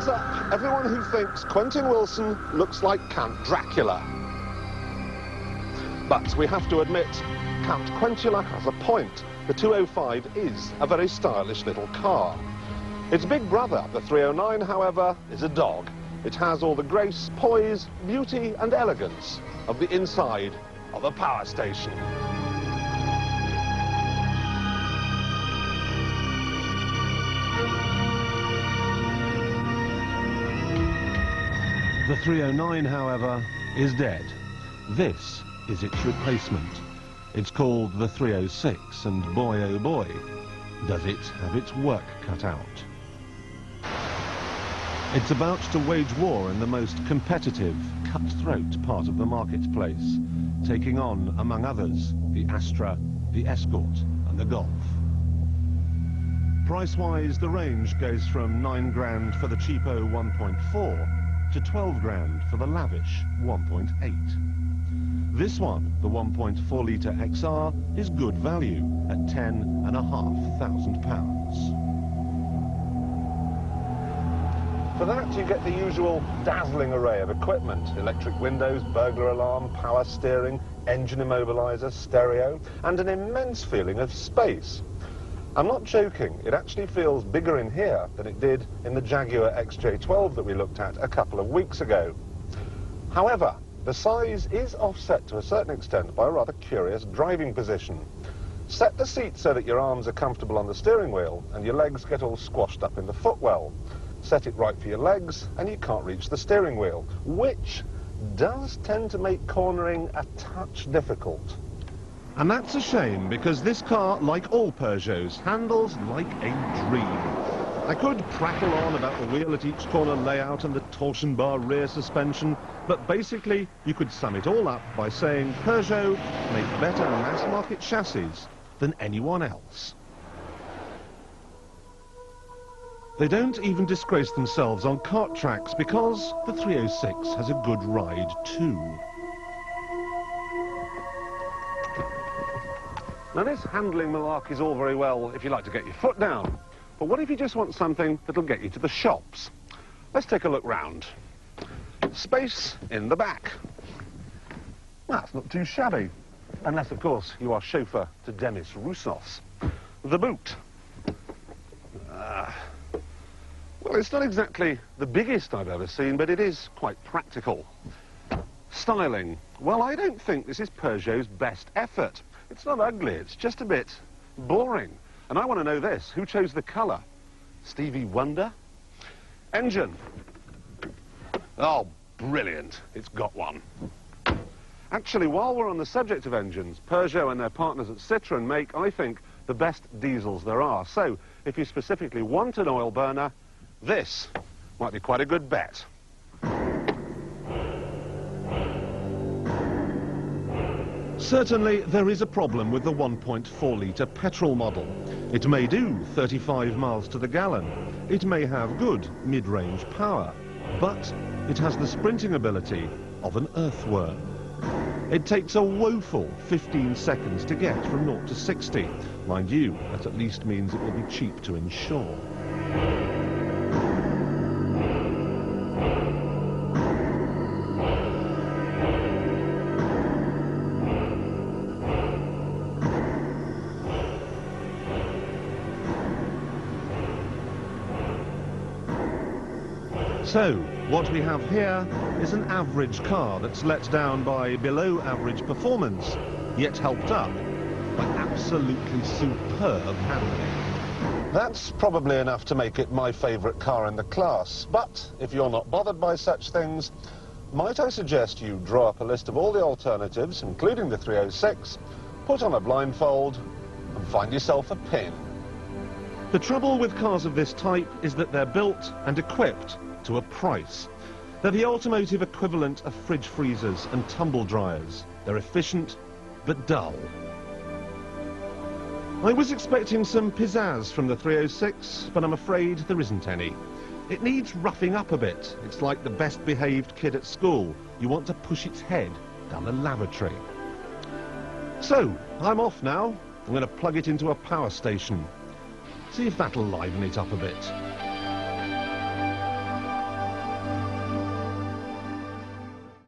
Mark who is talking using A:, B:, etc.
A: Ears up, everyone who thinks Quentin Wilson looks like Count Dracula. But we have to admit, Count Quentula has a point. The 205 is a very stylish little car. Its big brother, the 309, however, is a dog. It has all the grace, poise, beauty and elegance of the inside of a power station.
B: The 309, however, is dead. This is its replacement. It's called the 306, and boy oh boy, does it have its work cut out. It's about to wage war in the most competitive, cutthroat part of the marketplace, taking on, among others, the Astra, the Escort and the Golf. Price-wise, the range goes from 9 grand for the cheapo 1.4 to 12 grand for the lavish 1.8. This one, the 1.4-litre XR, is good value at £10,500.
A: For that, you get the usual dazzling array of equipment: electric windows, burglar alarm, power steering, engine immobiliser, stereo, and an immense feeling of space. I'm not joking, it actually feels bigger in here than it did in the Jaguar XJ12 that we looked at a couple of weeks ago. However, the size is offset to a certain extent by a rather curious driving position. Set the seat so that your arms are comfortable on the steering wheel and your legs get all squashed up in the footwell. Set it right for your legs and you can't reach the steering wheel, which does tend to make cornering a touch difficult.
B: And that's a shame, because this car, like all Peugeots, handles like a dream. I could prattle on about the wheel at each corner layout and the torsion bar rear suspension, but basically you could sum it all up by saying Peugeot make better mass-market chassis than anyone else. They don't even disgrace themselves on kart tracks, because the 306 has a good ride too.
A: Now, this handling malarkey is all very well if you like to get your foot down, but what if you just want something that'll get you to the shops? Let's take a look round. Space in the back. That's not too shabby, unless, of course, you are chauffeur to Demis Roussos. The boot. Well, it's not exactly the biggest I've ever seen, but it is quite practical. Styling. Well, I don't think this is Peugeot's best effort. It's not ugly, it's just a bit boring. And I want to know this: who chose the colour? Stevie Wonder? Engine. Oh, brilliant. It's got one. Actually, while we're on the subject of engines, Peugeot and their partners at Citroën make, I think, the best diesels there are. So, if you specifically want an oil burner, this might be quite a good bet.
B: Certainly, there is a problem with the 1.4-litre petrol model. It may do 35 miles to the gallon. It may have good mid-range power, but it has the sprinting ability of an earthworm. It takes a woeful 15 seconds to get from 0 to 60. Mind you, that at least means it will be cheap to insure. So, what we have here is an average car that's let down by below-average performance, yet helped up by absolutely superb handling.
A: That's probably enough to make it my favourite car in the class, but if you're not bothered by such things, might I suggest you draw up a list of all the alternatives, including the 306, put on a blindfold, and find yourself a pin.
B: The trouble with cars of this type is that they're built and equipped to a price. They're the automotive equivalent of fridge freezers and tumble dryers. They're efficient, but dull. I was expecting some pizzazz from the 306, but I'm afraid there isn't any. It needs roughing up a bit. It's like the best behaved kid at school. You want to push its head down the lavatory. So, I'm off now. I'm going to plug it into a power station. See if that'll liven it up a bit.